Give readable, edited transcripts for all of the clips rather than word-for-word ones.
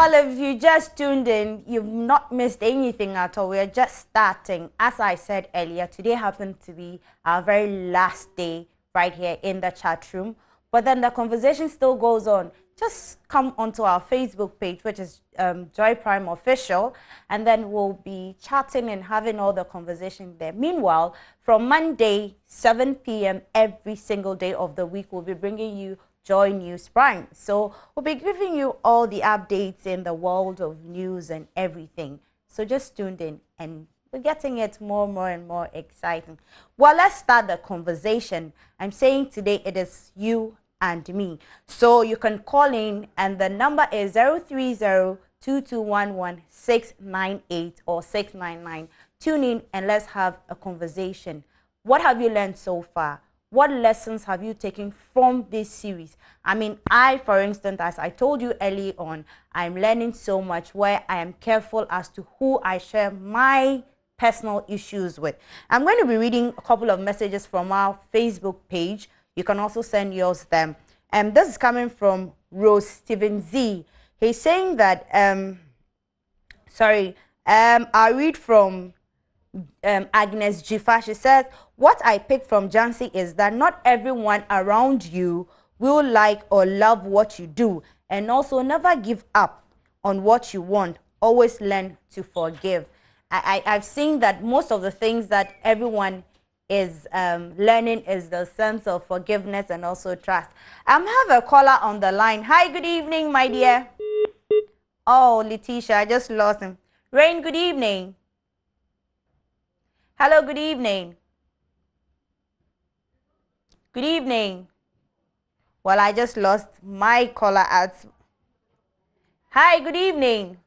Well, if you just tuned in, you've not missed anything at all. We're just starting. As I said earlier, today happened to be our very last day right here in the chat room. But then the conversation still goes on. Just come onto our Facebook page, which is Joy Prime Official, and then we'll be chatting and having all the conversation there. Meanwhile, from Monday, 7 p.m. every single day of the week, we'll be bringing you Joy News Prime. So we'll be giving you all the updates in the world of news and everything. So just tuned in and we're getting it more and more exciting. Well, let's start the conversation. I'm saying today it is you and me. So you can call in and the number is 030-2211-698 or 699. Tune in and let's have a conversation. What have you learned so far? What lessons have you taken from this series? I mean, for instance, as I told you early on, I'm learning so much where I am careful as to who I share my personal issues with. I'm going to be reading a couple of messages from our Facebook page. You can also send yours them. This is coming from Rose Steven Z. He's saying that, I read from Agnes Jifa. She says, what I picked from Jhansi is that not everyone around you will like or love what you do, and also never give up on what you want. Always learn to forgive. I've seen that most of the things that everyone is learning is the sense of forgiveness and also trust. I have a caller on the line. Hi, good evening, my dear. Oh, Letitia, I just lost him. Rain, good evening. Hello, good evening. Good evening. Well, I just lost my caller at. Hi, good evening.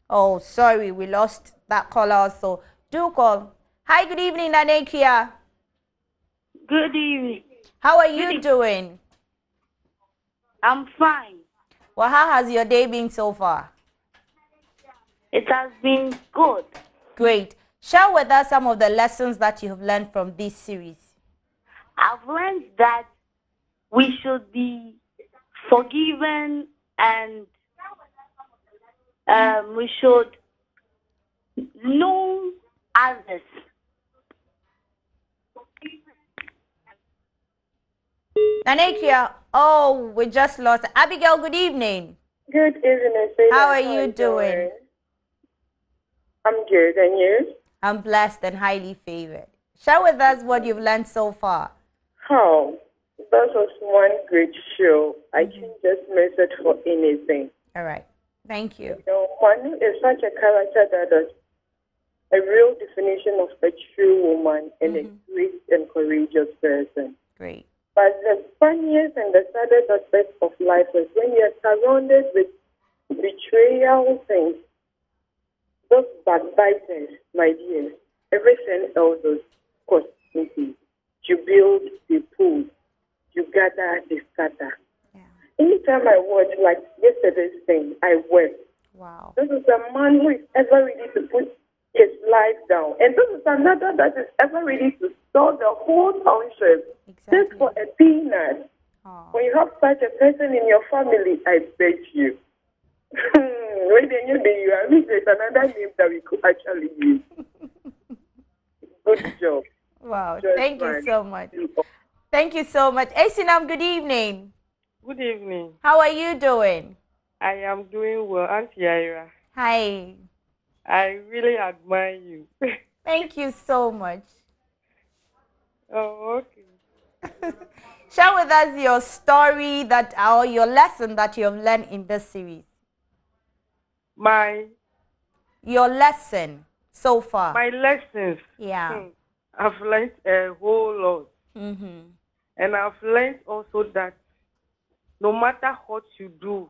Oh, sorry, we lost that caller also. Do call. Hi, good evening, Nanekia. Good evening. How are you doing? I'm fine. Well, how has your day been so far? It has been good. Great. Share with us some of the lessons that you have learned from this series. I've learned that we should be forgiven and we should know others. Nanekia, oh, we just lost. Abigail, good evening. Good evening. How are you doing? I'm good, and you? I'm blessed and highly favored. Share with us what you've learned so far. Oh, that was one great show. I can't just miss it for anything. All right. Thank you. You know, Manu is such a character that is a real definition of a true woman and a great and courageous person. Great. But the funniest and the saddest aspect of life is when you're surrounded with betrayal things. Those backbiters, my dear, everything else is cosmetic. You build, you pull, you gather, they scatter. Yeah. Anytime I watch, like yesterday's thing, I wept. Wow. This is a man who is ever ready to put his life down. And this is another that is ever ready to sell the whole township just for a peanut. Aww. When you have such a person in your family, I beg you. When you are, there's another name that we could actually use. Good job. Wow. Thank you so much. Thank you so much. Esinam, good evening. Good evening. How are you doing? I am doing well, Auntie Ira. Hi. I really admire you. Thank you so much. Oh, okay. Share with us your story or your lesson that you have learned in this series. Your lesson so far. My lessons. Yeah. I've learned a whole lot. Mm-hmm. And I've learned also that no matter what you do,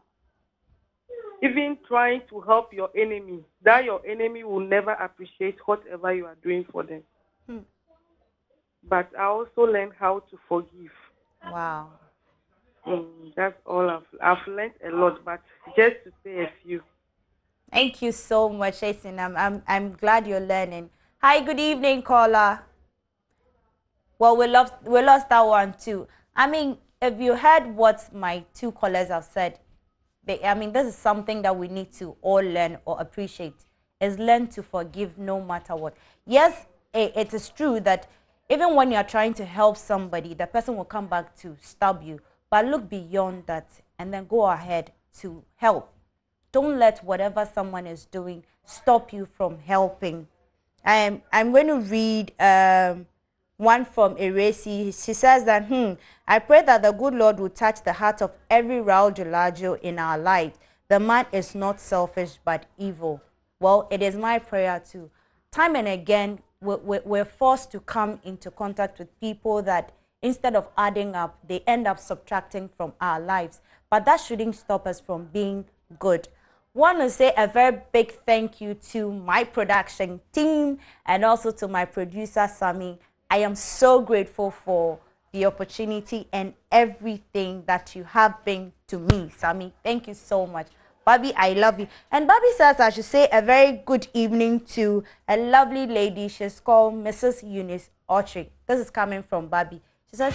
even trying to help your enemy, that your enemy will never appreciate whatever you are doing for them. But I also learned how to forgive. Wow. That's all I've learned a lot, but just to say a few. Thank you so much, Jason. I'm glad you're learning. Hi, good evening, caller. Well, we lost that one too. I mean, if you heard what my two callers have said, I mean, this is something that we need to all learn or appreciate, is learn to forgive no matter what. Yes, it is true that even when you are trying to help somebody, the person will come back to stab you. But look beyond that and then go ahead to help. Don't let whatever someone is doing stop you from helping. I'm going to read one from Eresi. She says that, I pray that the good Lord will touch the heart of every Raul Julajo in our life. The man is not selfish but evil. Well, it is my prayer too. Time and again, we're forced to come into contact with people that instead of adding up, they end up subtracting from our lives. But that shouldn't stop us from being good. Want to say a very big thank you to my production team and also to my producer, Sammy. I am so grateful for the opportunity and everything that you have been to me, Sammy. Thank you so much. Bobby, I love you. And Bobby says I should say a very good evening to a lovely lady. She's called Mrs. Eunice Orchard. This is coming from Bobby. She says,